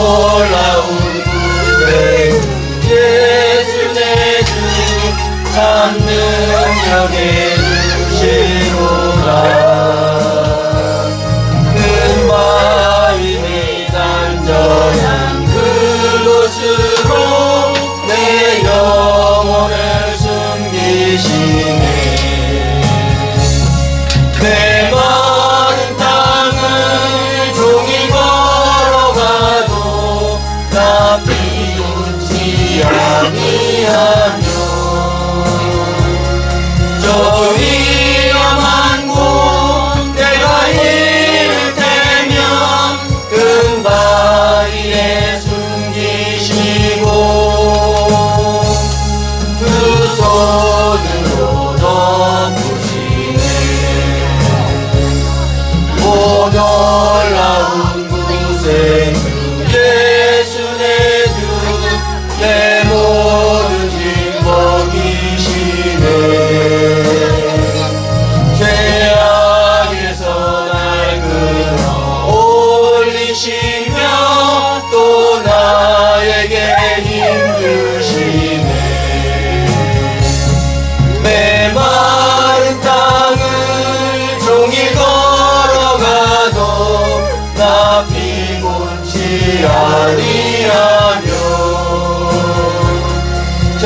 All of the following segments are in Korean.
놀라운 구세 예수 내 주 참 능력의 주시로다. 큰 바위니 안전한 그곳으로 내 영혼을 숨기시네. 내 마른 땅을 종일 걸어가도 나 비웃지 아니하며 저 위험한 곳 내가 이를 테면 큰 바위에 숨기시고 두 손으로 덮으시네. 오 놀라운 구세 예수 내 주 내 모든 짐 먹이시네. 죄악에서 날 끌어 올리시며 또 나에게 힘 주시네. 메마른 땅을 종일 걸어가도 나 피곤치 아니하며 저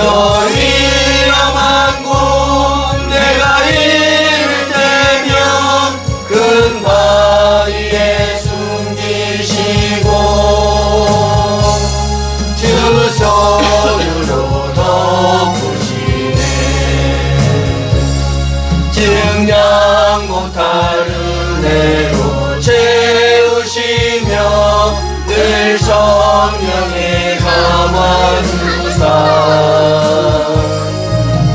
위험한 곳 내가 이를 테면 큰 바위에 숨기시고 주 손으로 덮으시네. 증량 못할 은혜로 채우시며 늘 성령에 감아주사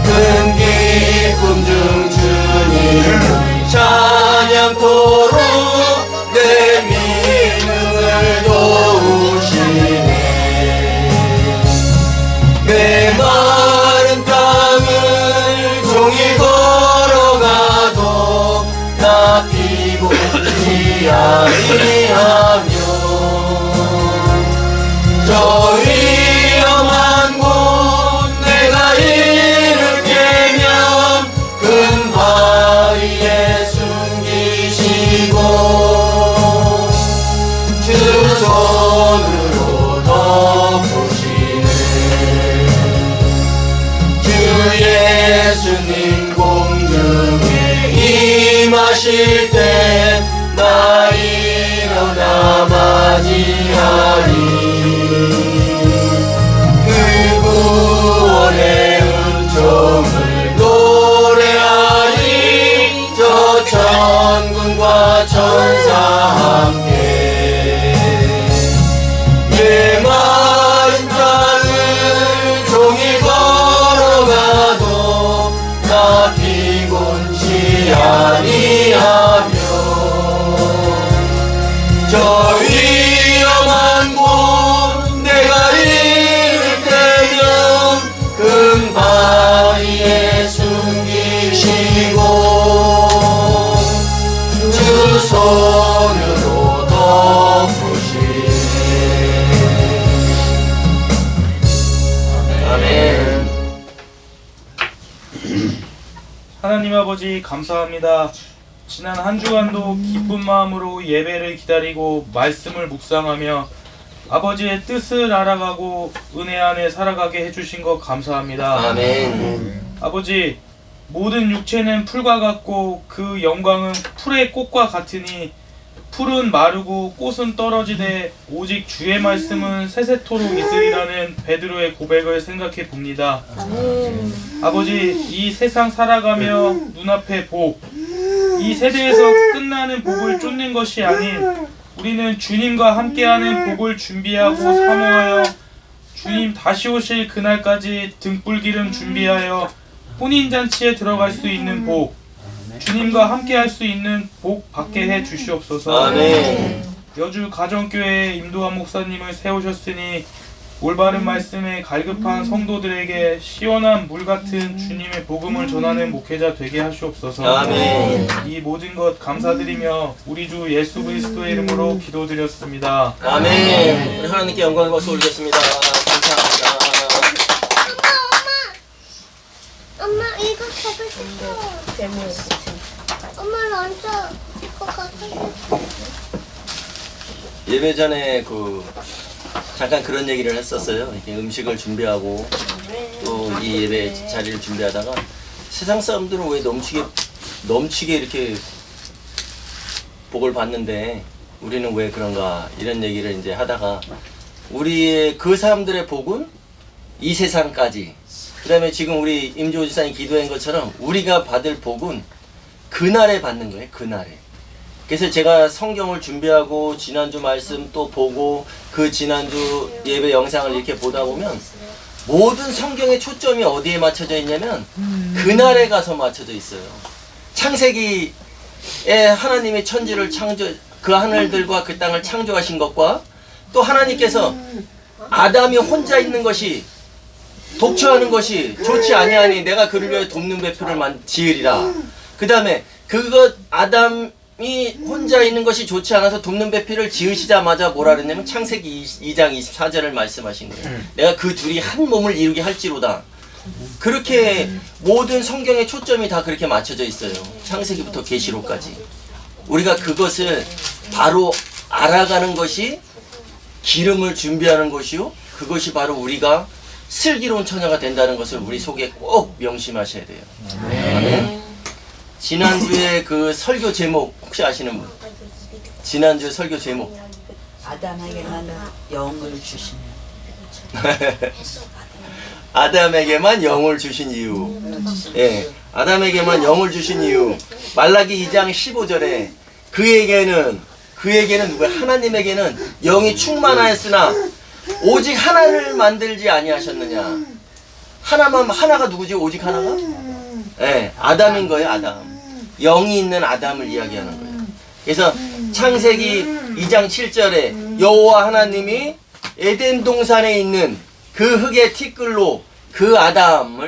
큰 기쁨 중 주님을 찬양토록 내 믿음을 도우시네. 메마른 땅을 종일 걸어가도 나 피곤치 아니하며 저 위험한 곳 내가 이를 깨면 큰 바위에 숨기시고 주 손으로 덮으시네. 주 예수님 공중에 임하실 때 나 일어나 맞이하리. 그 구원의 은총을 노래하리. 저 천군과 천사 함께 메마른 땅을 종일 걸어가도 나 피곤치 아니하며 저 위험한 곳 내가 이를 테면 큰 바위에 숨기시고 주 손으로 덮으시네. 아멘. 하나님 아버지 감사합니다. 지난 한 주간도 기쁜 마음으로 예배를 기다리고 말씀을 묵상하며 아버지의 뜻을 알아가고 은혜 안에 살아가게 해주신 것 감사합니다. 아멘. 아버지, 모든 육체는 풀과 같고 그 영광은 풀의 꽃과 같으니 풀은 마르고 꽃은 떨어지되 오직 주의 말씀은 세세토록 있으리라는 베드로의 고백을 생각해 봅니다. 아버지, 이 세상 살아가며 눈앞의 복, 이 세대에서 끝나는 복을 쫓는 것이 아닌 우리는 주님과 함께하는 복을 준비하고 사모하여 주님 다시 오실 그날까지 등불기름 준비하여 혼인잔치에 들어갈 수 있는 복, 주님과 함께할 수 있는 복 받게 해 주시옵소서. 아멘. 여주 가정교회에 임도환 목사님을 세우셨으니 올바른 말씀에 갈급한 성도들에게 시원한 물 같은 주님의 복음을 전하는 목회자 되게 하시옵소서. 아멘. 이 모든 것 감사드리며 우리 주 예수 그리스도의 이름으로 기도드렸습니다. 아멘. 우리 하나님께 영광을 받고 올리겠습니다. 감사합니다. 엄마 이거 갖고 싶어. 엄마 런처 이거 갖고 싶어. 예배 전에 잠깐 그런 얘기를 했었어요. 이렇게 음식을 준비하고 또 이 예배 자리를 준비하다가 세상 사람들은 왜 넘치게 이렇게 복을 받는데 우리는 왜 그런가 이런 얘기를 이제 하다가 우리의 그 사람들의 복은 이 세상까지, 그 다음에 지금 우리 임지호 지사님 기도한 것처럼 우리가 받을 복은 그날에 받는 거예요. 그날에. 그래서 제가 성경을 준비하고 지난주 말씀 또 보고 그 지난주 예배 영상을 이렇게 보다 보면 모든 성경의 초점이 어디에 맞춰져 있냐면 그날에 가서 맞춰져 있어요. 창세기에 하나님이 천지를 그 하늘들과 그 땅을 창조하신 것과 또 하나님께서 아담이 혼자 있는 것이 독처하는 것이 좋지 아니하니 내가 그를 위해 돕는 배표를 지으리라. 그 다음에 그것 아담이 혼자 있는 것이 좋지 않아서 돕는 배필을 지으시자마자 뭐라 그랬냐면 창세기 2장 24절을 말씀하신 거예요. 내가 그 둘이 한 몸을 이루게 할지로다. 그렇게 모든 성경의 초점이 다 그렇게 맞춰져 있어요. 창세기부터 계시록까지. 우리가 그것을 바로 알아가는 것이 기름을 준비하는 것이요, 그것이 바로 우리가 슬기로운 처녀가 된다는 것을 우리 속에 꼭 명심하셔야 돼요. 아멘. 지난주에 그 설교 제목 혹시 아시는 분? 지난주에 설교 제목 아담에게만 영을 주시는. 아담에게만 영을 주신 이유. 예, 아담에게만 영을 주신 이유. 말라기 2장 15절에 그에게는 누구야? 하나님에게는 영이 충만하였으나 오직 하나를 만들지 아니하셨느냐. 하나가 누구지? 오직 하나가? 예, 아담인 거예요. 아담. 영이 있는 아담을 이야기하는 거예요. 그래서 창세기 2장 7절에 여호와 하나님이 에덴 동산에 있는 그 흙의 티끌로 그 아담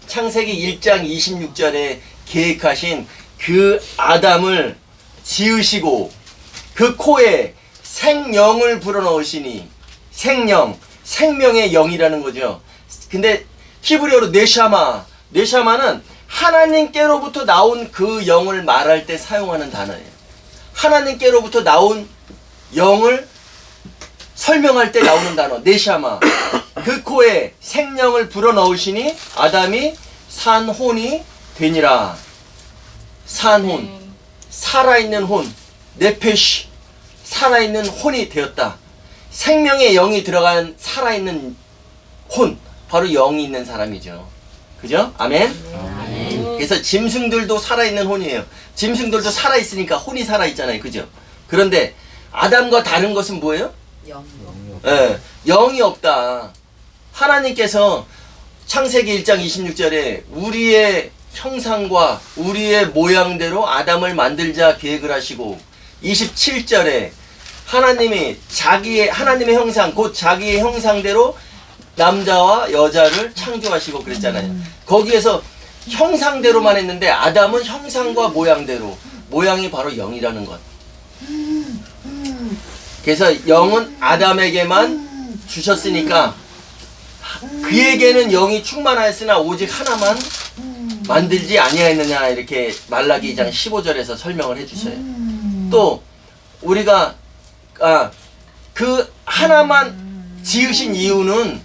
창세기 1장 26절에 계획하신 그 아담을 지으시고 그 코에 생명을 불어넣으시니, 생명의 영이라는 거죠. 근데 히브리어로 네샤마는 하나님께로부터 나온 그 영을 말할 때 사용하는 단어예요. 하나님께로부터 나온 영을 설명할 때 나오는 단어 네샤마. 그 코에 생명을 불어넣으시니 아담이 산혼이 되니라. 산혼, 살아있는 혼, 네페시, 살아있는 혼이 되었다. 생명의 영이 들어간 살아있는 혼, 바로 영이 있는 사람이죠. 그죠? 아멘? 그래서 짐승들도 살아있는 혼이에요. 짐승들도 살아있으니까 혼이 살아있잖아요. 그죠? 그런데 아담과 다른 것은 뭐예요? 영. 예, 영이 없다. 하나님께서 창세기 1장 26절에 우리의 형상과 우리의 모양대로 아담을 만들자 계획을 하시고 27절에 하나님이 하나님의 형상, 곧 자기의 형상대로 남자와 여자를 창조하시고 그랬잖아요. 거기에서 형상대로만 했는데 아담은 형상과 모양대로, 모양이 바로 영이라는 것. 그래서 영은 아담에게만 주셨으니까 그에게는 영이 충만하였으나 오직 하나만 만들지 아니하였느냐, 이렇게 말라기 2장 15절에서 설명을 해주셔요. 또 우리가 그 하나만 지으신 이유는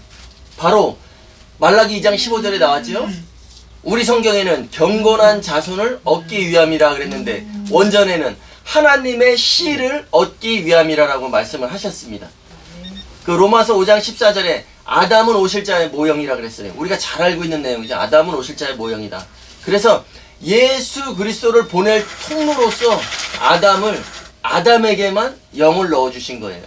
바로 말라기 2장 15절에 나왔죠. 우리 성경에는 경건한 자손을 얻기 위함이라 그랬는데 원전에는 하나님의 씨를 얻기 위함이라고 말씀을 하셨습니다. 그 로마서 5장 14절에 아담은 오실 자의 모형이라 그랬어요. 우리가 잘 알고 있는 내용이죠. 아담은 오실 자의 모형이다. 그래서 예수 그리스도를 보낼 통로로서 아담에게만 영을 넣어주신 거예요.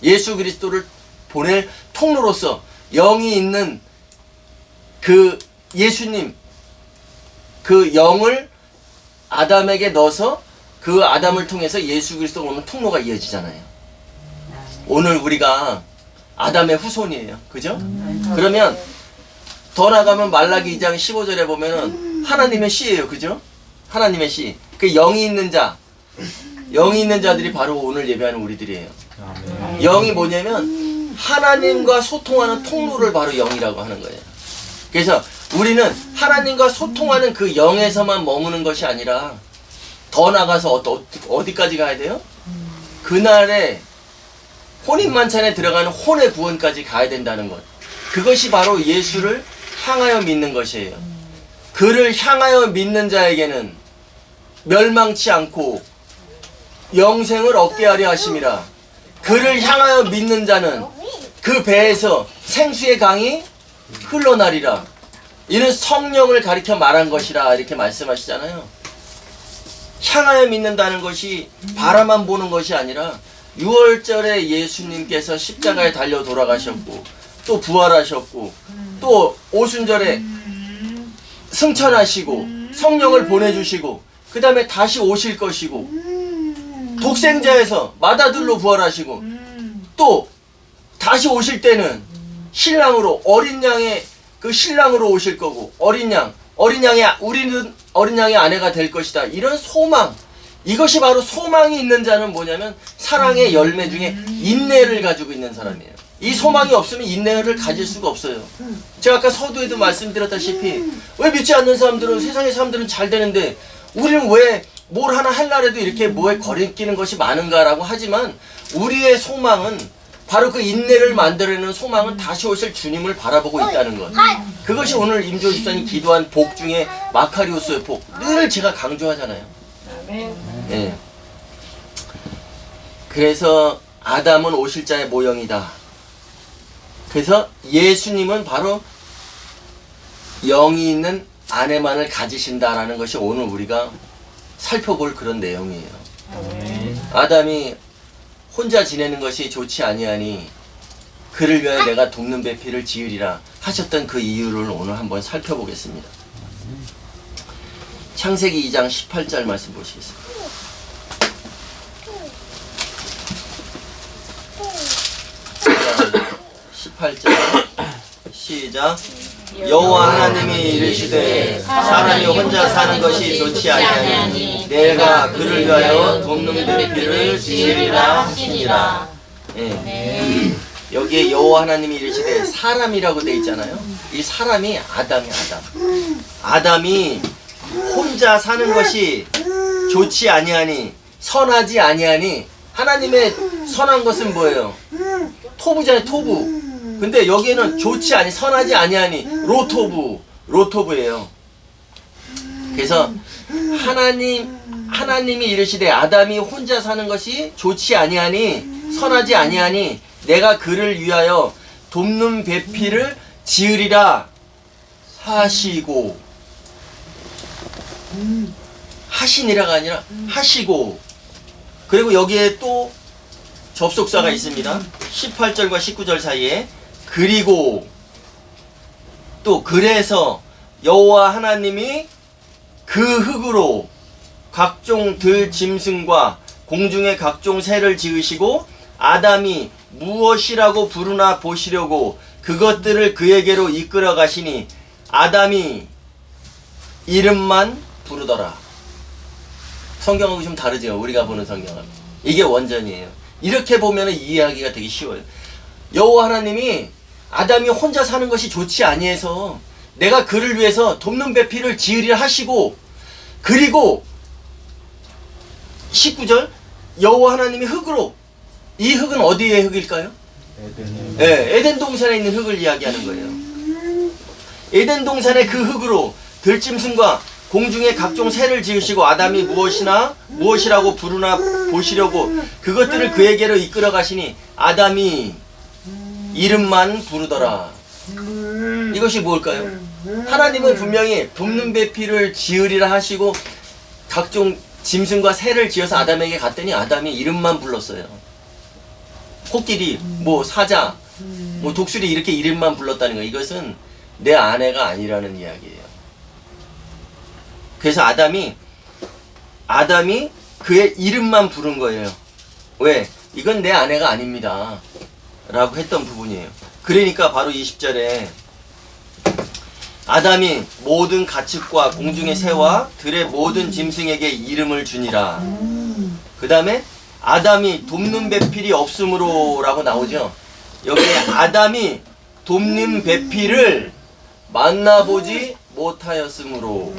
예수 그리스도를 보낼 통로로서 영이 있는 그 예수님, 그 영을 아담에게 넣어서 그 아담을 통해서 예수 그리스도가 오는 통로가 이어지잖아요. 오늘 우리가 아담의 후손이에요. 그죠? 그러면 더 나가면 말라기 2장 15절에 보면은 하나님의 씨예요. 그죠? 하나님의 씨. 그 영이 있는 자. 영이 있는 자들이 바로 오늘 예배하는 우리들이에요. 영이 뭐냐면 하나님과 소통하는 통로를 바로 영이라고 하는 거예요. 그래서 우리는 하나님과 소통하는 그 영에서만 머무는 것이 아니라 더 나가서 어디까지 가야 돼요? 그날에 혼인만찬에 들어가는 혼의 구원까지 가야 된다는 것. 그것이 바로 예수를 향하여 믿는 것이에요. 그를 향하여 믿는 자에게는 멸망치 않고 영생을 얻게 하려 하심이라. 그를 향하여 믿는 자는 그 배에서 생수의 강이 흘러나리라. 이는 성령을 가리켜 말한 것이라 이렇게 말씀하시잖아요. 향하여 믿는다는 것이 바라만 보는 것이 아니라 6월절에 예수님께서 십자가에 달려 돌아가셨고 또 부활하셨고 또 오순절에 승천하시고 성령을 보내주시고 그 다음에 다시 오실 것이고 독생자에서 맏아들로 부활하시고 또 다시 오실 때는 신랑으로 어린 양의 그 신랑으로 오실 거고 어린 양의 우리는 어린 양의 아내가 될 것이다. 이런 소망, 이것이 바로 소망이 있는 자는 뭐냐면 사랑의 열매 중에 인내를 가지고 있는 사람이에요. 이 소망이 없으면 인내를 가질 수가 없어요. 제가 아까 서두에도 말씀드렸다시피 왜 믿지 않는 사람들은 세상의 사람들은 잘 되는데 우리는 왜 뭘 하나 할라래도 이렇게 뭐에 거리끼는 것이 많은가라고 하지만 우리의 소망은 바로 그 인내를 만들어내는 소망은 다시 오실 주님을 바라보고 있다는 것. 그것이 오늘 임조 집사님 기도한 복 중에 마카리오스의 복. 늘 제가 강조하잖아요. 예. 그래서 아담은 오실 자의 모형이다. 그래서 예수님은 바로 영이 있는 아내만을 가지신다라는 것이 오늘 우리가 살펴볼 그런 내용이에요. 아담이 혼자 지내는 것이 좋지 아니하니 그를 위하여 내가 돕는 배필을 지으리라 하셨던 그 이유를 오늘 한번 살펴보겠습니다. 창세기 2장 18절 말씀 보시겠습니다. 18절 시작. 여호와 하나님이 이르시되 사람이 혼자 사는 것이 좋지 아니하니 내가 그를 위하여 돕는 배필을 지으리라 하시니라. 예. 여기에 여호와 하나님이 이르시되 사람이라고 돼 있잖아요. 이 사람이 아담이 아담이 혼자 사는 것이 좋지 아니하니 선하지 아니하니. 하나님의 선한 것은 뭐예요? 토부잖아요. 토부. 근데 여기에는 좋지 아니 선하지 아니하니 로토부예요. 그래서 하나님이 이르시되 아담이 혼자 사는 것이 좋지 아니하니 선하지 아니하니 내가 그를 위하여 돕는 배필을 지으리라 하시고. 하시니라가 아니라 하시고. 그리고 여기에 또 접속사가 있습니다. 18절과 19절 사이에 그리고 또 그래서 여호와 하나님이 그 흙으로 각종 들 짐승과 공중의 각종 새를 지으시고 아담이 무엇이라고 부르나 보시려고 그것들을 그에게로 이끌어 가시니 아담이 이름만 부르더라. 성경하고 좀 다르죠. 우리가 보는 성경은. 이게 원전이에요. 이렇게 보면 이해하기가 되게 쉬워요. 여호와 하나님이 아담이 혼자 사는 것이 좋지 아니해서 내가 그를 위해서 돕는 배필을 지으리라 하시고, 그리고 19절 여호와 하나님이 흙으로, 이 흙은 어디의 흙일까요? 에덴 동산에 있는 흙을 이야기하는 거예요. 에덴 동산의 그 흙으로 들짐승과 공중의 각종 새를 지으시고 아담이 무엇이라고 부르나 보시려고 그것들을 그에게로 이끌어 가시니 아담이 이름만 부르더라. 이것이 뭘까요? 하나님은 분명히 돕는 배필을 지으리라 하시고 각종 짐승과 새를 지어서 아담에게 갔더니 아담이 이름만 불렀어요. 코끼리, 사자, 독수리 이렇게 이름만 불렀다는 거예요. 이것은 내 아내가 아니라는 이야기예요. 그래서 아담이 그의 이름만 부른 거예요. 왜? 이건 내 아내가 아닙니다. 라고 했던 부분이에요. 그러니까 바로 20절에 아담이 모든 가축과 공중의 새와 들의 모든 짐승에게 이름을 주니라. 그 다음에 아담이 돕는 배필이 없으므로 라고 나오죠. 여기에 아담이 돕는 배필을 만나보지 못하였으므로,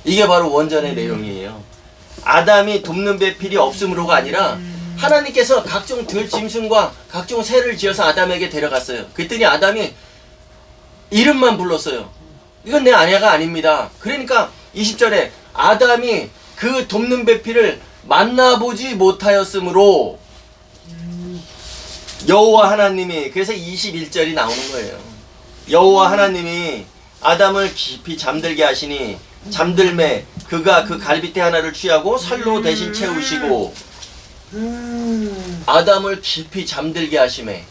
이게 바로 원전의 내용이에요. 아담이 돕는 배필이 없으므로가 아니라 하나님께서 각종 들 짐승과 각종 새를 지어서 아담에게 데려갔어요. 그랬더니 아담이 이름만 불렀어요. 이건 내 아내가 아닙니다. 그러니까 20절에 아담이 그 돕는 배필을 만나보지 못하였으므로 여호와 하나님이, 그래서 21절이 나오는 거예요. 여호와 하나님이 아담을 깊이 잠들게 하시니 잠들매 그가 그 갈빗대 하나를 취하고 살로 대신 채우시고, 아담을 깊이 잠들게 하시매.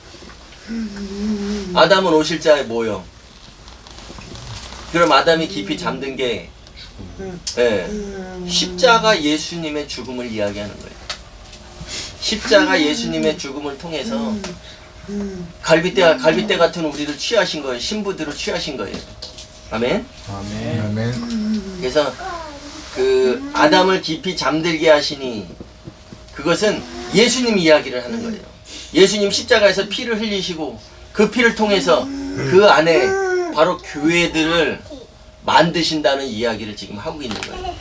아담은 오실 자의 모형. 그럼 아담이 깊이 잠든 게 십자가 예수님의 죽음을 이야기하는 거예요. 십자가 예수님의 죽음을 통해서 갈빗대 같은 우리를 취하신 거예요. 신부들을 취하신 거예요. 아멘. 아멘. 그래서 그 아담을 깊이 잠들게 하시니, 그것은 예수님 이야기를 하는 거예요. 예수님 십자가에서 피를 흘리시고 그 피를 통해서 그 안에 바로 교회들을 만드신다는 이야기를 지금 하고 있는 거예요.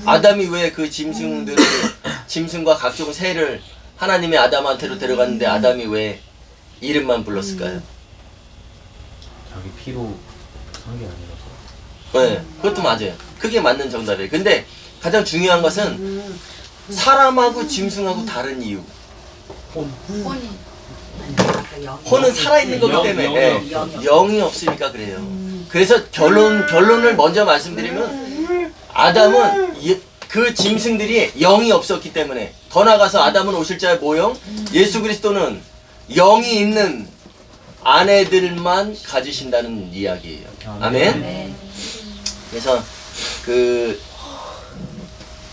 아담이 왜 그 짐승과 각종 새를 하나님의 아담한테로 데려갔는데 아담이 왜 이름만 불렀을까요? 자기 피로 산 게 아니라서. 네, 그것도 맞아요. 그게 맞는 정답이에요. 근데 가장 중요한 것은 사람하고 짐승하고 다른 이유. 혼은 살아있는 거기 때문에 영이 없으니까 그래요. 그래서 결론을 먼저 말씀드리면 아담은 그 짐승들이 영이 없었기 때문에, 더 나아가서 아담은 오실 자의 모형, 예수 그리스도는 영이 있는 아내들만 가지신다는 이야기예요. 아멘. 그래서 그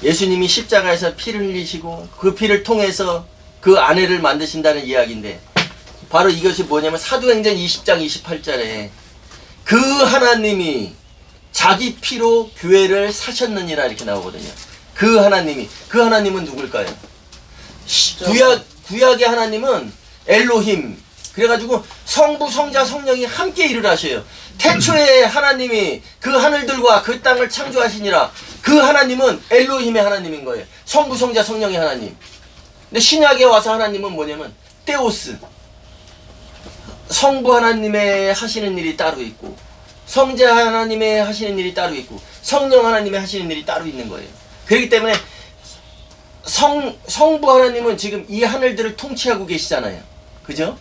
예수님이 십자가에서 피를 흘리시고 그 피를 통해서 그 아내를 만드신다는 이야기인데, 바로 이것이 뭐냐면 사도행전 20장 28절에 그 하나님이 자기 피로 교회를 사셨느니라 이렇게 나오거든요. 그 하나님은 누굴까요? 구약의 하나님은 엘로힘. 그래가지고 성부, 성자, 성령이 함께 일을 하셔요. 태초에 하나님이 그 하늘들과 그 땅을 창조하시니라. 그 하나님은 엘로힘의 하나님인 거예요. 성부, 성자, 성령의 하나님. 근데 신약에 와서 하나님은 뭐냐면 테오스. 성부 하나님의 하시는 일이 따로 있고, 성자 하나님의 하시는 일이 따로 있고, 성령 하나님의 하시는 일이 따로 있는 거예요. 그렇기 때문에 성부 하나님은 지금 이 하늘들을 통치하고 계시잖아요. 그죠?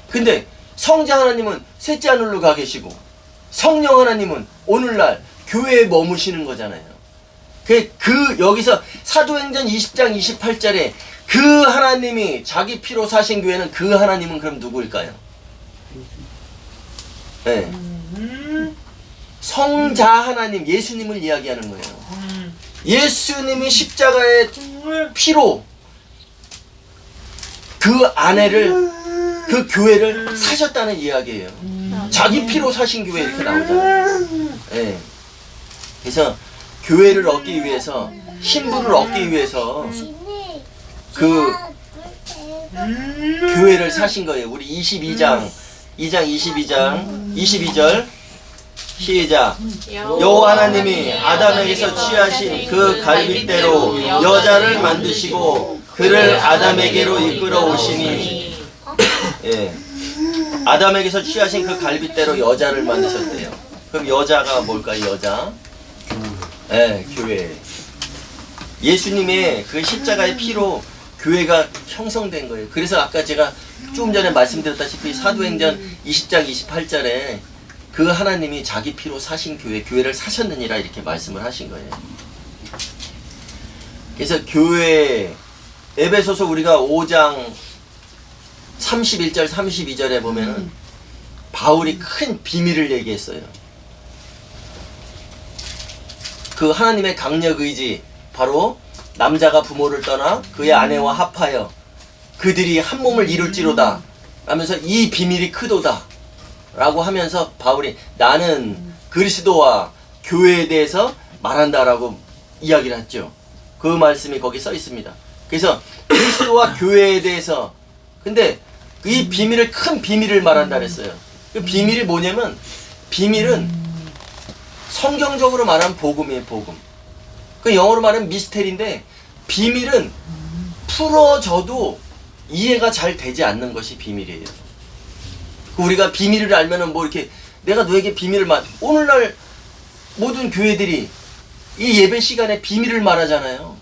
근데 성자 하나님은 셋째 하늘로 가 계시고, 성령 하나님은 오늘날 교회에 머무시는 거잖아요. 여기서 사도행전 20장 28절에 그 하나님이 자기 피로 사신 교회는, 그 하나님은 그럼 누구일까요? 네. 성자 하나님, 예수님을 이야기하는 거예요. 예수님이 십자가의 피로 그 아내를, 그 교회를 사셨다는 이야기예요. 자기 피로 사신 교회 이렇게 나오잖아요. 네. 그래서 교회를 얻기 위해서, 신부를 얻기 위해서 그 교회를 사신 거예요. 우리 22장 22절 시작. 여호와 하나님이 아담에게서 취하신 그 갈빗대로 여자를 만드시고 그를 아담에게로 이끌어 오시니, 예, 아담에게서 취하신 그 갈빗대로 여자를 만드셨대요. 그럼 여자가 뭘까요? 여자? 예, 교회. 예수님의 그 십자가의 피로 교회가 형성된 거예요. 그래서 아까 제가 조금 전에 말씀드렸다시피 사도행전 20장 28절에 그 하나님이 자기 피로 사신 교회를 사셨느니라 이렇게 말씀을 하신 거예요. 그래서 교회, 에베소서 우리가 5장 31절 32절에 보면은 바울이 큰 비밀을 얘기했어요. 그 하나님의 강력 의지, 바로 남자가 부모를 떠나 그의 아내와 합하여 그들이 한 몸을 이룰지로다 하면서 이 비밀이 크도다 라고 하면서 바울이 나는 그리스도와 교회에 대해서 말한다라고 이야기를 했죠. 그 말씀이 거기 써 있습니다. 그래서 그리스도와 교회에 대해서, 근데 이 비밀을, 큰 비밀을 말한다 그랬어요. 그 비밀이 뭐냐면, 비밀은 성경적으로 말하면 복음이에요. 복음. 그 영어로 말하면 미스테리인데, 비밀은 풀어져도 이해가 잘 되지 않는 것이 비밀이에요. 우리가 비밀을 알면은 뭐 이렇게 내가 너에게 비밀을 오늘날 모든 교회들이 이 예배 시간에 비밀을 말하잖아요.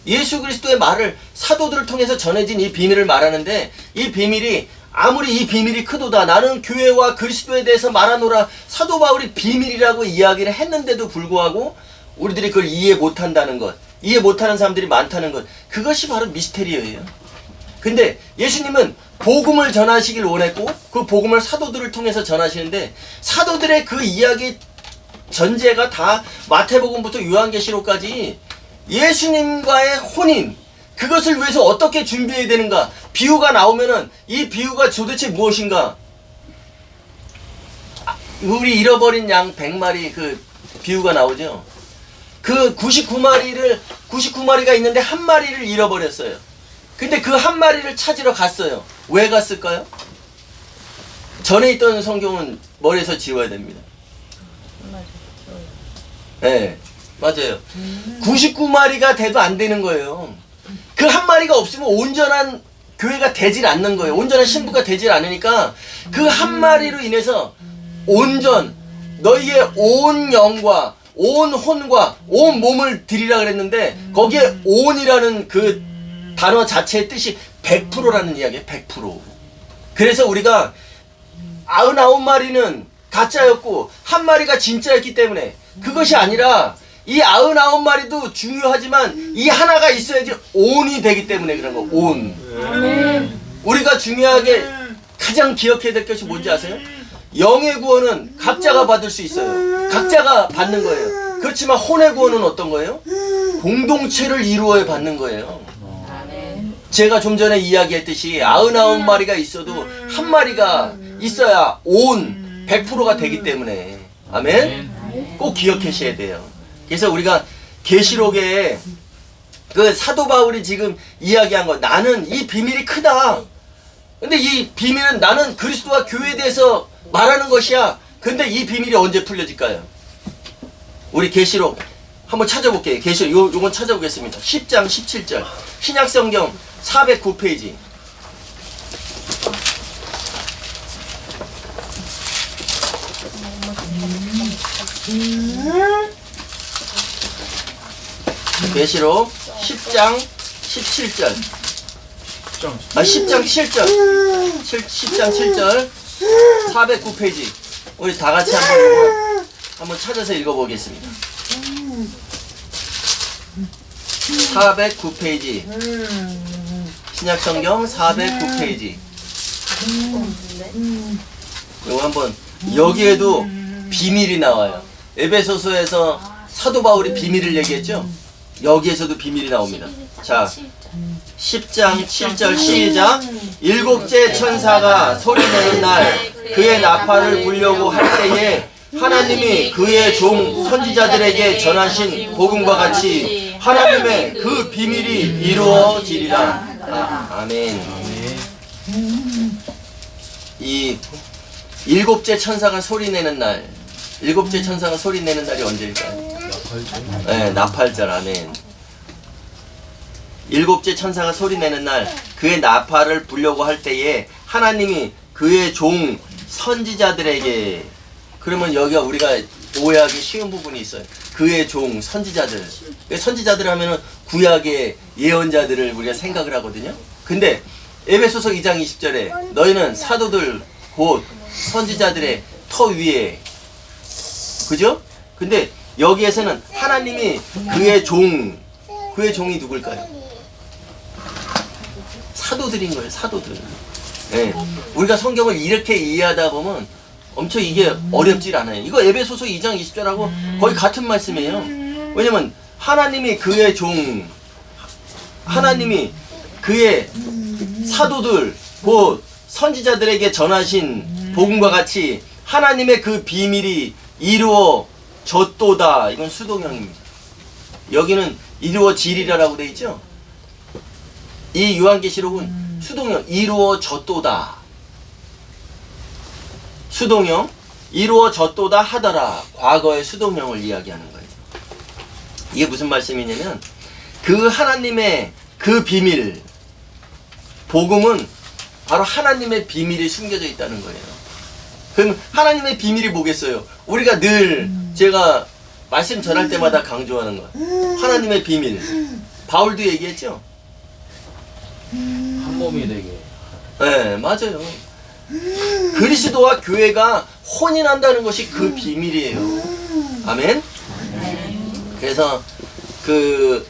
예수 그리스도의 말을 사도들을 통해서 전해진 이 비밀을 말하는데, 이 비밀이 아무리 이 비밀이 크도다 나는 교회와 그리스도에 대해서 말하노라 사도 바울이 비밀이라고 이야기를 했는데도 불구하고 우리들이 그걸 이해 못한다는 것, 이해 못하는 사람들이 많다는 것, 그것이 바로 미스테리예요. 근데 예수님은 복음을 전하시길 원했고 그 복음을 사도들을 통해서 전하시는데, 사도들의 그 이야기 전제가 다 마태복음부터 요한계시록까지 예수님과의 혼인, 그것을 위해서 어떻게 준비해야 되는가, 비유가 나오면은 이 비유가 도대체 무엇인가. 우리 잃어버린 양 100마리 그 비유가 나오죠. 그 99마리가 있는데 한 마리를 잃어버렸어요. 근데 그 한 마리를 찾으러 갔어요. 왜 갔을까요? 전에 있던 성경은 머리에서 지워야 됩니다. 네, 맞아요. 99마리가 돼도 안 되는 거예요. 그 한 마리가 없으면 온전한 교회가 되질 않는 거예요. 온전한 신부가 되질 않으니까 그 한 마리로 인해서 너희의 온 영과 온 혼과 온 몸을 드리라 그랬는데, 거기에 온이라는 그 단어 자체의 뜻이 100%라는 이야기예요. 100%. 그래서 우리가 99마리는 가짜였고 한 마리가 진짜였기 때문에, 그것이 아니라 이 99마리도 중요하지만 이 하나가 있어야지 온이 되기 때문에 그런 거. 온. 우리가 중요하게 가장 기억해야 될 것이 뭔지 아세요? 영의 구원은 각자가 받을 수 있어요. 각자가 받는 거예요. 그렇지만 혼의 구원은 어떤 거예요? 공동체를 이루어야 받는 거예요. 제가 좀 전에 이야기했듯이 99마리가 있어도 한 마리가 있어야 온 100%가 되기 때문에. 아멘. 꼭 기억하셔야 돼요. 그래서 우리가 계시록에 그 사도 바울이 지금 이야기한 거, 나는 이 비밀이 크다. 근데 이 비밀은 나는 그리스도와 교회에 대해서 말하는 것이야. 근데 이 비밀이 언제 풀려질까요? 우리 계시록 한번 찾아볼게요. 계시록 요건 찾아보겠습니다. 10장 17절 신약성경 409페이지. 계시록 10장 17절. 10장 7절. 10장 7절 409페이지. 우리 다 같이 한번 찾아서 읽어보겠습니다. 409페이지. 신약성경 409페이지. 이거 한번, 여기에도 비밀이 나와요. 에베소서에서 사도 바울이 비밀을 얘기했죠? 여기에서도 비밀이 나옵니다. 자, 10장 7절 시작. 일곱째 천사가 소리내는 날 그의 나팔을 불려고 할 때에 하나님이 그의 종 선지자들에게 전하신 복음과 같이 하나님의 그 비밀이 이루어지리라. 아멘. 이 일곱째 천사가 소리내는 날, 일곱째 천사가 소리내는 날이 언제일까요? 네, 나팔절. 아멘. 일곱째 천사가 소리내는 날 그의 나팔을 불려고 할 때에 하나님이 그의 종 선지자들에게, 그러면 여기가 우리가 오해하기 쉬운 부분이 있어요. 그의 종 선지자들. 선지자들 하면은 구약의 예언자들을 우리가 생각을 하거든요. 근데 에베소서 2장 20절에 너희는 사도들 곧 선지자들의 터 위에, 그죠? 근데 여기에서는 하나님이 그의 종이 누굴까요? 사도들인 거예요. 사도들. 네. 우리가 성경을 이렇게 이해하다 보면 엄청 이게 어렵질 않아요. 이거 에베소서 2장 20절하고 거의 같은 말씀이에요. 왜냐면 하나님이 그의 종, 하나님이 그의 사도들 곧 선지자들에게 전하신 복음과 같이 하나님의 그 비밀이 이루어졌도다. 이건 수동형입니다. 여기는 이루어지리라라고 되어 있죠. 이 요한계시록은 수동형 이루어졌도다. 수동형 이루어졌도다 하더라. 과거의 수동형을 이야기하는 거예요. 이게 무슨 말씀이냐면 그 하나님의 그 비밀, 복음은 바로 하나님의 비밀이 숨겨져 있다는 거예요. 그럼 하나님의 비밀이 뭐겠어요? 우리가 늘 제가 말씀 전할 때마다 강조하는 것, 하나님의 비밀. 바울도 얘기했죠. 한 몸이 되게. 네, 맞아요. 그리스도와 교회가 혼인한다는 것이 그 비밀이에요. 아멘. 그래서 그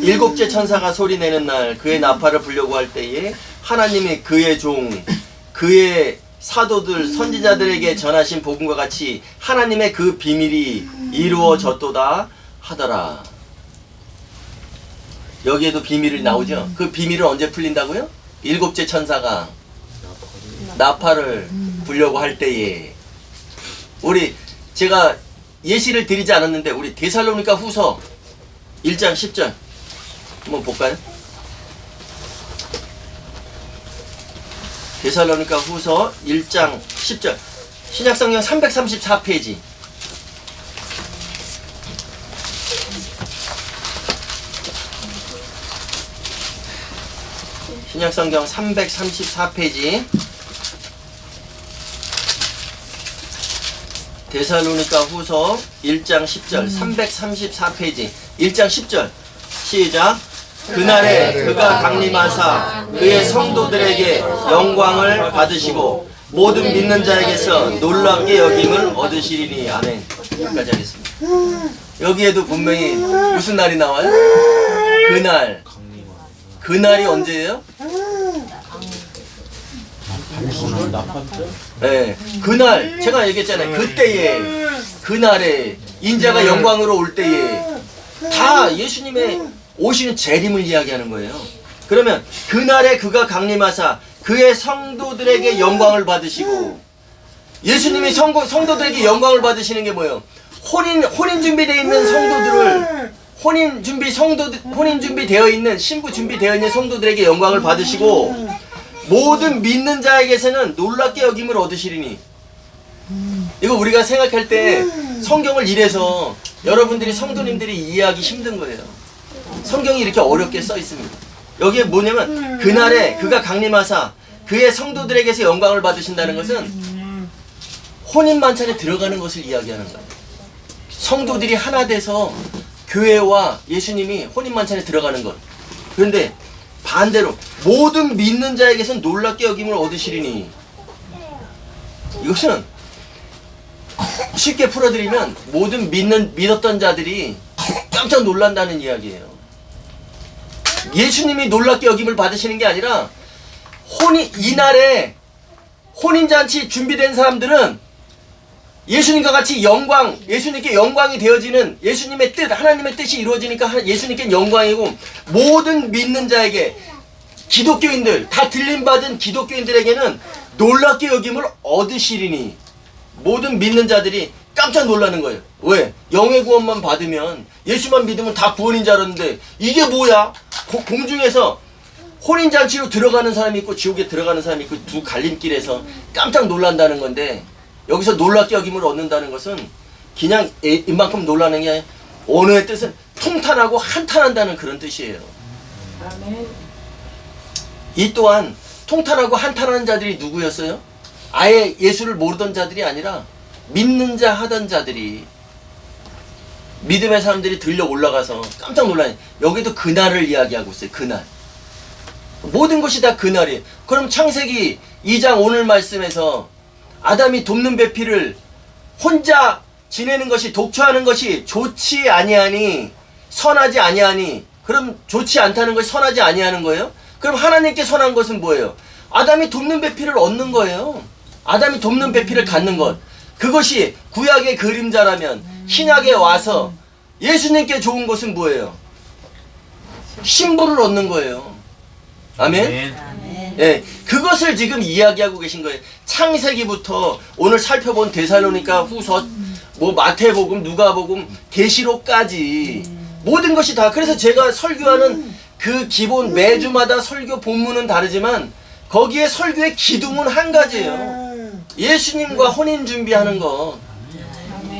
일곱째 천사가 소리내는 날 그의 나팔을 불려고 할 때에 하나님이 그의 종, 그의 사도들, 선지자들에게 전하신 복음과 같이 하나님의 그 비밀이 이루어졌도다 하더라. 여기에도 비밀이 나오죠. 그 비밀은 언제 풀린다고요? 일곱째 천사가 나팔을 불려고 할 때에. 우리 제가 예시를 드리지 않았는데 우리 데살로니가 후서 1장 10절 한번 볼까요? 데살로니가 후서 1장 10절 신약성경 334페이지. 신약성경 334페이지. 데살로니가 후서 1장 10절 334페이지 1장 10절 시작. 그날에 그가 강림하사 그의 성도들에게 영광을 받으시고 모든 믿는 자에게서 놀랍게 여김을 얻으시리니. 아멘. 여기까지 하겠습니다. 여기에도 분명히 무슨 날이 나와요? 그날. 그날이 언제예요? 네, 그날 제가 얘기했잖아요. 그때에, 그날에 인자가 영광으로 올 때에 다 예수님의 오시는 재림을 이야기하는 거예요. 그러면 그날에 그가 강림하사 그의 성도들에게 영광을 받으시고, 예수님이 성도들에게 영광을 받으시는 게 뭐예요? 혼인 준비되어 있는 성도들을, 혼인 준비되어 있는, 신부 준비되어 있는 성도들에게 영광을 받으시고 모든 믿는 자에게서는 놀랍게 여김을 얻으시리니. 이거 우리가 생각할 때 성경을 이래서 여러분들이 성도님들이 이해하기 힘든 거예요. 성경이 이렇게 어렵게 써 있습니다. 여기에 뭐냐면 그날에 그가 강림하사 그의 성도들에게서 영광을 받으신다는 것은 혼인 만찬에 들어가는 것을 이야기하는 거예요. 성도들이 하나 돼서 교회와 예수님이 혼인 만찬에 들어가는 것. 그런데 반대로 모든 믿는 자에게서는 놀랍게 여김을 얻으시리니. 이것은 쉽게 풀어드리면 모든 믿었던 자들이 깜짝 놀란다는 이야기예요. 예수님이 놀랍게 여김을 받으시는 게 아니라 이날에 혼인잔치 준비된 사람들은 예수님과 같이 영광, 예수님께 영광이 되어지는 예수님의 뜻, 하나님의 뜻이 이루어지니까 예수님께 영광이고, 모든 믿는 자에게, 기독교인들, 다 들림받은 기독교인들에게는 놀랍게 여김을 얻으시리니. 모든 믿는 자들이 깜짝 놀라는 거예요. 왜? 영의 구원만 받으면, 예수만 믿으면 다 구원인 줄 알았는데 이게 뭐야? 공중에서 혼인잔치로 들어가는 사람이 있고 지옥에 들어가는 사람이 있고 두 갈림길에서 깜짝 놀란다는 건데, 여기서 놀랍게 여김을 얻는다는 것은 그냥 이만큼 놀라는 게 아니라 언어의 뜻은 통탄하고 한탄한다는 그런 뜻이에요. 이 또한 통탄하고 한탄하는 자들이 누구였어요? 아예 예수를 모르던 자들이 아니라 믿는 자 하던 자들이, 믿음의 사람들이 들려 올라가서 깜짝 놀라니. 여기도 그날을 이야기하고 있어요. 그날. 모든 것이 다 그날이에요. 그럼 창세기 2장 오늘 말씀에서 아담이 돕는 배필을 혼자 지내는 것이, 독처하는 것이 좋지 아니하니, 선하지 아니하니, 그럼 좋지 않다는 것이 선하지 아니하는 거예요? 그럼 하나님께 선한 것은 뭐예요? 아담이 돕는 배필을 얻는 거예요. 아담이 돕는 배필을 갖는 것. 그것이 구약의 그림자라면 신약에 와서 예수님께 좋은 것은 뭐예요? 신부를 얻는 거예요. 아멘. 아멘. 예, 그것을 지금 이야기하고 계신 거예요. 창세기부터 오늘 살펴본 데살로니가 후서, 뭐 마태복음, 누가복음, 계시록까지 모든 것이 다. 그래서 제가 설교하는 그 기본 매주마다 설교 본문은 다르지만 거기에 설교의 기둥은 한 가지예요. 예수님과 혼인 준비하는 것.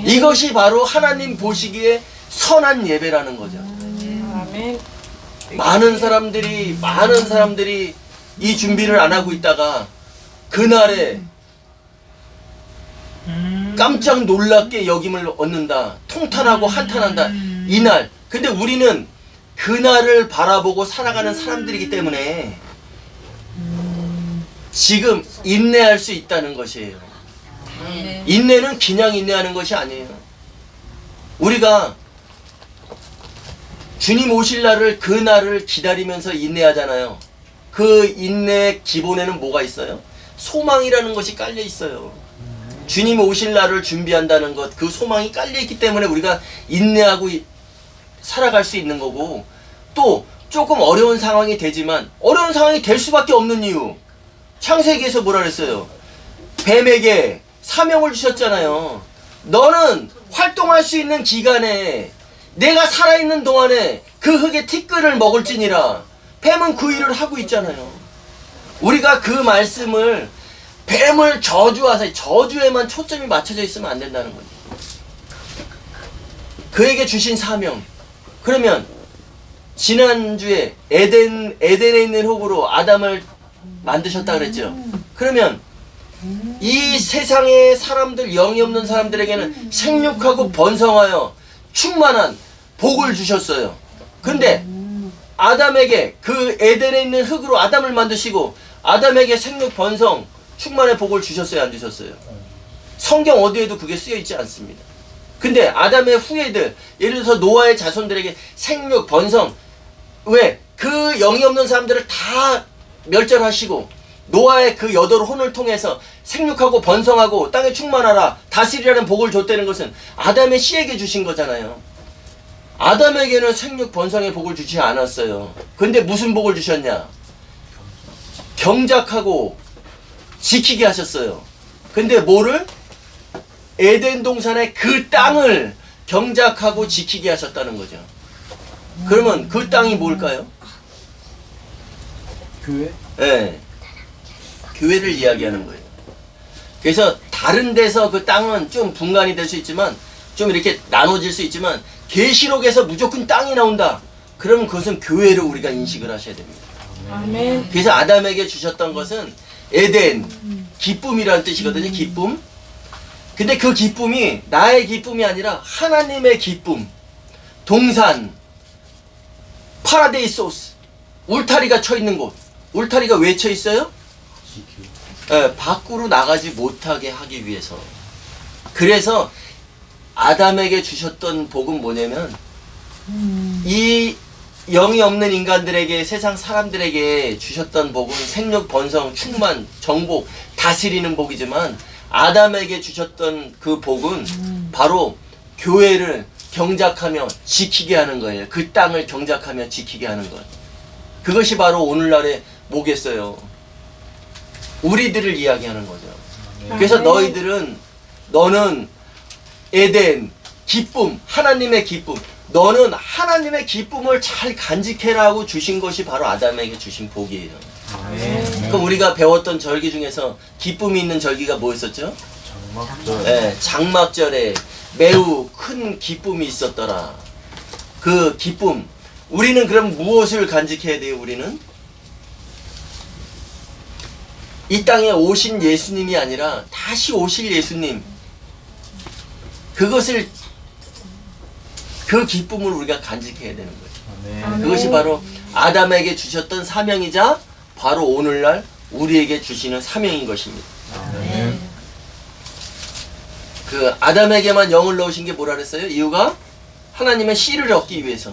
이것이 바로 하나님 보시기에 선한 예배라는 거죠. 아멘. 많은 사람들이 이 준비를 안 하고 있다가 그날에 깜짝 놀랍게 여김을 얻는다. 통탄하고 한탄한다. 이날. 근데 우리는 그날을 바라보고 살아가는 사람들이기 때문에 지금 인내할 수 있다는 것이에요. 인내는 그냥 인내하는 것이 아니에요. 우리가 주님 오실 날을, 그 날을 기다리면서 인내하잖아요. 그 인내의 기본에는 뭐가 있어요? 소망이라는 것이 깔려 있어요. 주님 오실 날을 준비한다는 것, 그 소망이 깔려 있기 때문에 우리가 인내하고 살아갈 수 있는 거고, 또 조금 어려운 상황이 되지만, 어려운 상황이 될 수밖에 없는 이유, 창세기에서 뭐라 그랬어요? 뱀에게 사명을 주셨잖아요. 너는 활동할 수 있는 기간에, 내가 살아있는 동안에 그 흙의 티끌을 먹을지니라. 뱀은 그 일을 하고 있잖아요. 우리가 그 말씀을, 뱀을 저주하세요. 저주에만 초점이 맞춰져 있으면 안 된다는 거죠. 그에게 주신 사명. 그러면 지난주에 에덴에 있는 흙으로 아담을 만드셨다 그랬죠. 그러면 이 세상의 사람들, 영이 없는 사람들에게는 생육하고 번성하여 충만한 복을 주셨어요. 근데 아담에게 그 에덴에 있는 흙으로 아담을 만드시고 아담에게 생육, 번성, 충만의 복을 주셨어요, 안 주셨어요? 성경 어디에도 그게 쓰여 있지 않습니다. 근데 아담의 후예들, 예를 들어서 노아의 자손들에게 생육, 번성, 왜? 그 영이 없는 사람들을 다 멸절하시고 노아의 그 여덟 혼을 통해서 생육하고 번성하고 땅에 충만하라, 다스리라는 복을 줬다는 것은 아담의 씨에게 주신 거잖아요. 아담에게는 생육, 번성의 복을 주지 않았어요. 근데 무슨 복을 주셨냐? 경작하고 지키게 하셨어요. 근데 뭐를? 에덴 동산의 그 땅을 경작하고 지키게 하셨다는 거죠. 그러면 그 땅이 뭘까요? 교회? 네. 교회를 이야기하는 거예요. 그래서 다른 데서 그 땅은 좀 분간이 될 수 있지만, 좀 이렇게 나눠질 수 있지만, 계시록에서 무조건 땅이 나온다. 그러면 그것은 교회를 우리가 인식을 하셔야 됩니다. 아멘. 그래서 아담에게 주셨던 것은 에덴, 기쁨이라는 뜻이거든요. 기쁨. 근데 그 기쁨이 나의 기쁨이 아니라 하나님의 기쁨. 동산, 파라데이소스, 울타리가 쳐 있는 곳. 울타리가 왜 쳐 있어요? 밖으로 나가지 못하게 하기 위해서. 그래서 아담에게 주셨던 복은 뭐냐면, 이 영이 없는 인간들에게, 세상 사람들에게 주셨던 복은 생육, 번성, 충만, 정복, 다스리는 복이지만, 아담에게 주셨던 그 복은 바로 교회를 경작하며 지키게 하는 거예요. 그 땅을 경작하며 지키게 하는 것. 그것이 바로 오늘날의 뭐겠어요? 우리들을 이야기하는 거죠. 그래서 너는 에덴, 기쁨, 하나님의 기쁨, 너는 하나님의 기쁨을 잘 간직해라고 주신 것이 바로 아담에게 주신 복이에요. 그럼 우리가 배웠던 절기 중에서 기쁨이 있는 절기가 뭐였었죠? 장막절. 네, 장막절에 매우 큰 기쁨이 있었더라. 그 기쁨, 우리는 그럼 무엇을 간직해야 돼요? 우리는 이 땅에 오신 예수님이 아니라 다시 오실 예수님, 그것을, 그 기쁨을 우리가 간직해야 되는 거예요. 아멘. 그것이 바로 아담에게 주셨던 사명이자 바로 오늘날 우리에게 주시는 사명인 것입니다. 아멘. 그 아담에게만 영을 넣으신 게 뭐라 그랬어요? 이유가 하나님의 씨를 얻기 위해서.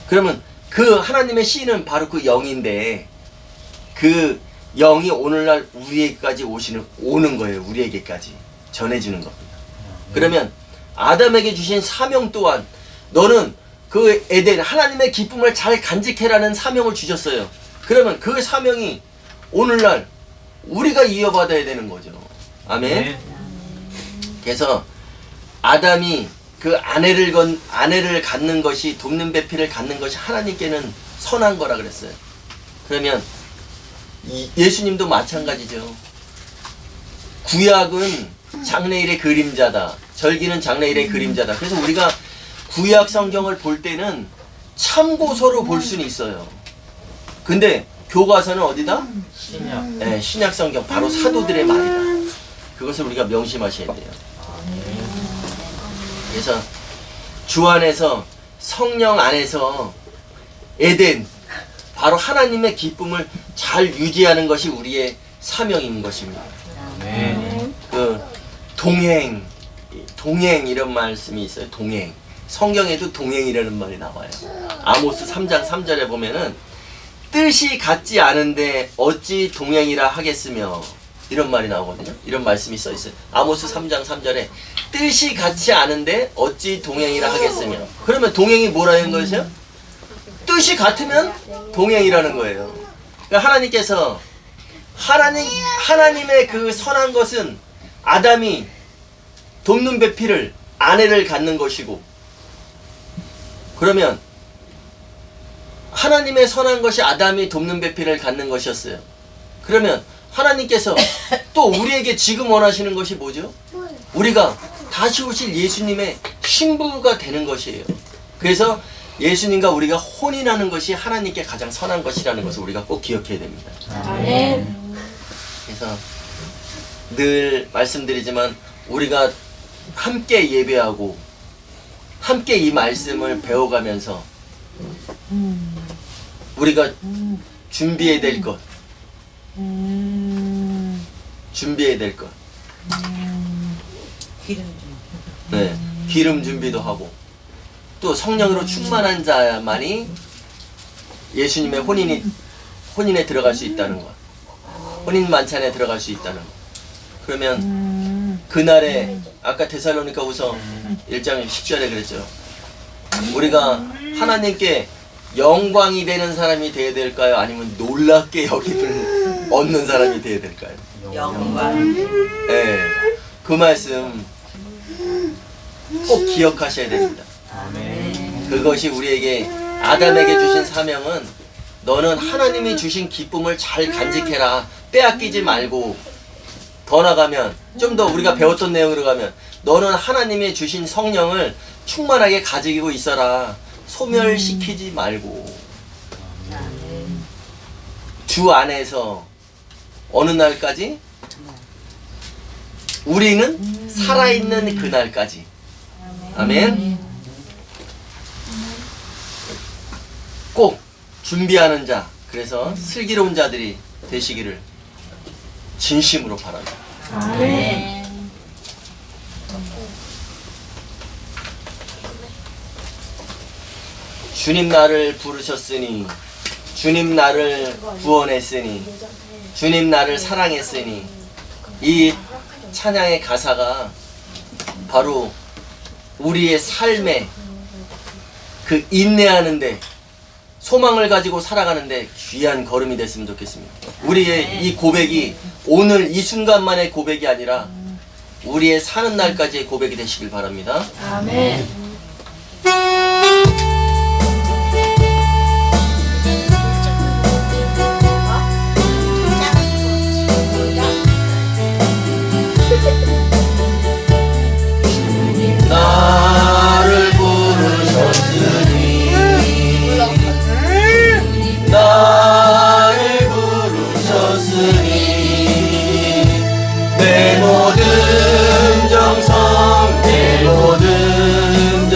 그러면 그 하나님의 씨는 바로 그 영인데, 그 영이 오늘날 우리에게까지 오는 거예요. 우리에게까지 전해지는 겁니다. 그러면 아담에게 주신 사명 또한, 너는 그 에덴, 하나님의 기쁨을 잘 간직해라는 사명을 주셨어요. 그러면 그 사명이 오늘날 우리가 이어받아야 되는 거죠. 아멘. 그래서 아담이 그 아내를 갖는 것이, 돕는 배필을 갖는 것이 하나님께는 선한 거라 그랬어요. 그러면 예수님도 마찬가지죠. 구약은 장래일의 그림자다. 절기는 장래일의 그림자다. 그래서 우리가 구약 성경을 볼 때는 참고서로 볼 수는 있어요. 근데 교과서는 어디다? 신약. 네, 신약 성경, 바로 사도들의 말이다. 그것을 우리가 명심하셔야 돼요. 그래서 주 안에서, 성령 안에서 에덴, 바로 하나님의 기쁨을 잘 유지하는 것이 우리의 사명인 것입니다. 아멘. 그 동행 이런 말씀이 있어요. 동행. 성경에도 동행이라는 말이 나와요. 아모스 3장 3절에 보면은 뜻이 같지 않은데 어찌 동행이라 하겠으며, 이런 말이 나오거든요. 이런 말씀이 써 있어요. 아모스 3장 3절에 뜻이 같지 않은데 어찌 동행이라 하겠으며. 그러면 동행이 뭐라는 것이요? 뜻이 같으면 동행이라는 거예요. 그러니까 하나님께서 하나님의 그 선한 것은 아담이 돕는 배필을, 아내를 갖는 것이고, 그러면 하나님의 선한 것이 아담이 돕는 배필을 갖는 것이었어요. 그러면 하나님께서 또 우리에게 지금 원하시는 것이 뭐죠? 우리가 다시 오실 예수님의 신부가 되는 것이에요. 그래서 예수님과 우리가 혼인하는 것이 하나님께 가장 선한 것이라는 것을 우리가 꼭 기억해야 됩니다. 아멘. 그래서 늘 말씀드리지만 우리가 함께 예배하고 함께 이 말씀을 배워가면서 우리가 준비해야 될 것, 기름 좀. 네, 기름 준비도 하고, 또 성령으로 충만한 자만이 예수님의 혼인에 들어갈 수 있다는 것, 혼인 만찬에 들어갈 수 있다는 것. 그러면 그날에 아까 데살로니가후서 1장 10절에 그랬죠. 우리가 하나님께 영광이 되는 사람이 되어야 될까요? 아니면 놀랍게 여김을 얻는 사람이 되어야 될까요? 영광. 네, 그 말씀 꼭 기억하셔야 됩니다. 아멘. 그것이 우리에게, 아담에게 주신 사명은 너는 하나님이 주신 기쁨을 잘 간직해라. 빼앗기지 말고, 더 나가면 좀 더 우리가 배웠던 내용으로 가면 너는 하나님이 주신 성령을 충만하게 가지고 있어라. 소멸시키지 말고, 주 안에서 어느 날까지? 우리는 살아있는 그날까지. 아멘. 꼭 준비하는 자, 그래서 슬기로운 자들이 되시기를 진심으로 바랍니다. 아멘. 주님 나를 부르셨으니, 주님 나를 구원했으니, 주님 나를 사랑했으니, 이 찬양의 가사가 바로 우리의 삶에 그 인내하는데, 소망을 가지고 살아가는데 귀한 걸음이 됐으면 좋겠습니다. 우리의 이 고백이 오늘 이 순간만의 고백이 아니라 우리의 사는 날까지의 고백이 되시길 바랍니다. 아멘. 나를 부르셨으니, 나를 부르셨으니, 내 모든 정성, 내 모든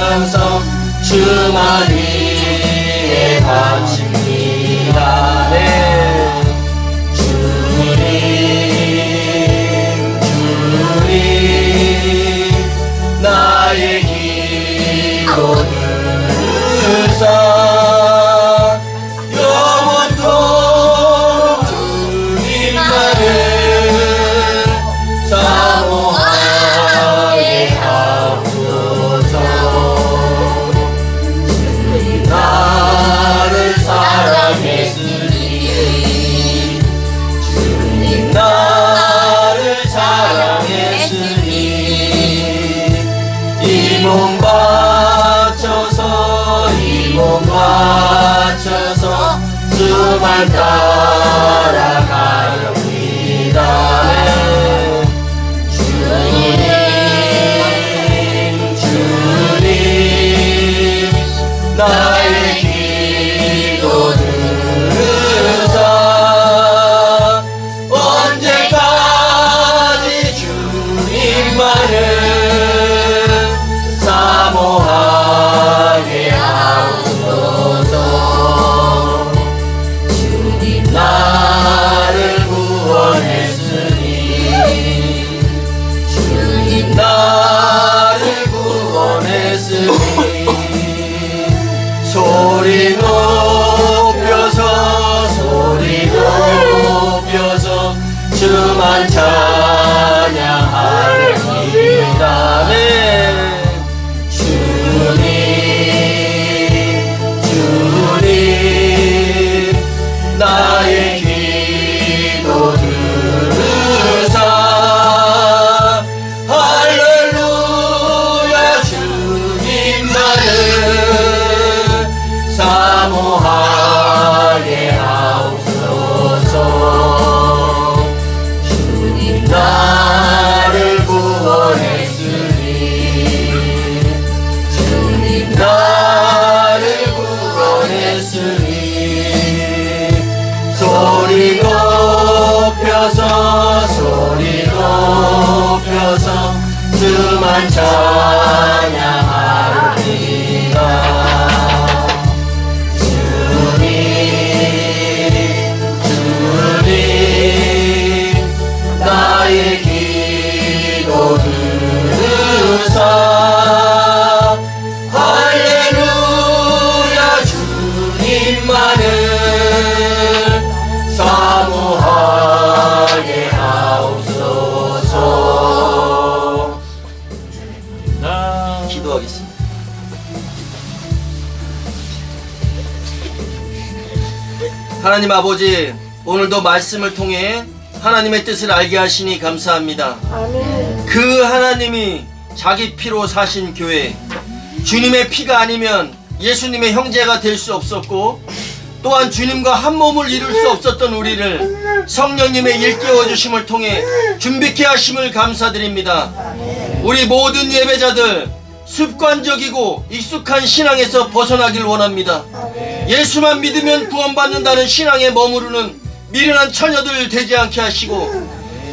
주만 따라가렵니다. 주님 나의 기도 들으사 언제까지 주님만을 사모하게 하옵소서. 주님 나를 구원했으니 주님 나를 구원했으니 소리 높여서 주만 찬양하렵니다. 네. 주님 나의 기도 들으사 할렐루야 주님만을 사모하게 하옵소서. 주님 나를 구원했으니 주님 나를 구원했으니 소리 높여서 주만 찬양하리라. 주님 나의 기도 들으사 할렐루야 주님만을 사모하게 하옵소서. 기도하겠습니다. 하나님 아버지, 오늘도 말씀을 통해 하나님의 뜻을 알게 하시니 감사합니다. 아멘. 그 하나님이 자기 피로 사신 교회, 주님의 피가 아니면 예수님의 형제가 될 수 없었고 또한 주님과 한 몸을 이룰 수 없었던 우리를 성령님의 일깨워 주심을 통해 준비케 하심을 감사드립니다. 우리 모든 예배자들 습관적이고 익숙한 신앙에서 벗어나길 원합니다. 예수만 믿으면 구원받는다는 신앙에 머무르는 미련한 처녀들 되지 않게 하시고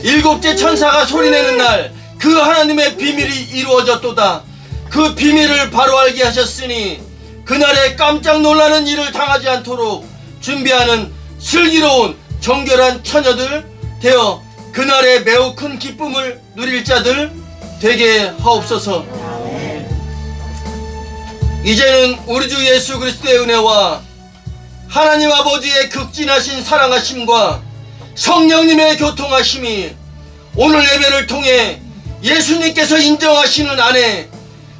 일곱째 천사가 소리내는 날 그 하나님의 비밀이 이루어졌도다. 그 비밀을 바로 알게 하셨으니 그날에 깜짝 놀라는 일을 당하지 않도록 준비하는 슬기로운 정결한 처녀들 되어 그날에 매우 큰 기쁨을 누릴 자들 되게 하옵소서. 이제는 우리 주 예수 그리스도의 은혜와 하나님 아버지의 극진하신 사랑하심과 성령님의 교통하심이 오늘 예배를 통해 예수님께서 인정하시는 안에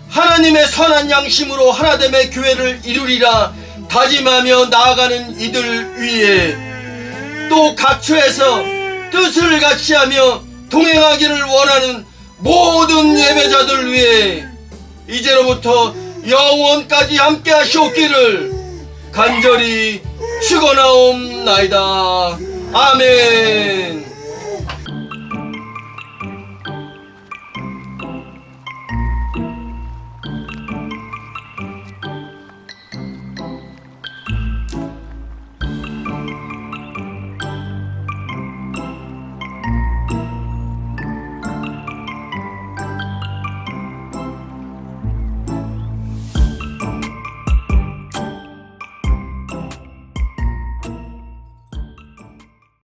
하나님의 선한 양심으로 하나됨의 교회를 이루리라 다짐하며 나아가는 이들 위에 또 각처에서 뜻을 같이하며 동행하기를 원하는 모든 예배자들 위해 이제로부터 영원까지 함께 하시옵기를 간절히 축원하옵나이다. 아멘.